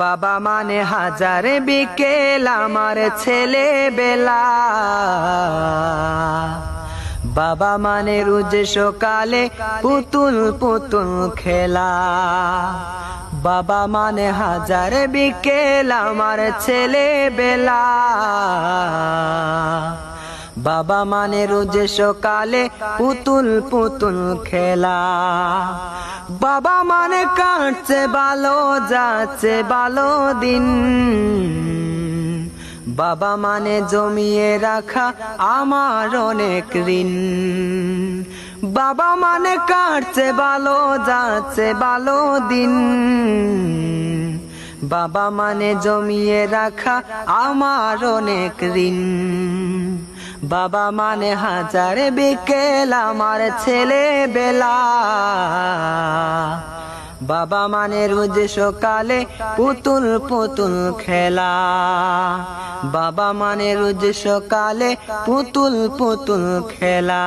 বাবা মানে হাজার বিকেল আমার ছেলেবেলা, বাবা মানে রোজ সকালে পুতুল পুতুল খেলা। বাবা মানে হাজার বিকেল আমার ছেলেবেলা, বাবা মানে রোজ সকালে পুতুল পুতুল খেলা। বাবা মানে কাটছে ভালো যাচ্ছে ভালো দিন, বাবা মানে জমিয়ে রাখা আমার অনেক ঋণ। বাবা মানে কাটছে ভালো যাচ্ছে ভালো দিন, বাবা মানে জমিয়ে রাখা আমার অনেক ঋণ। বাবা মানে হাজার বিকেল আমার ছেলেবেলা, বাবা মানে রোজ সকালে পুতুল পুতুল খেলা। বাবা মানে রোজ সকালে পুতুল পুতুল খেলা।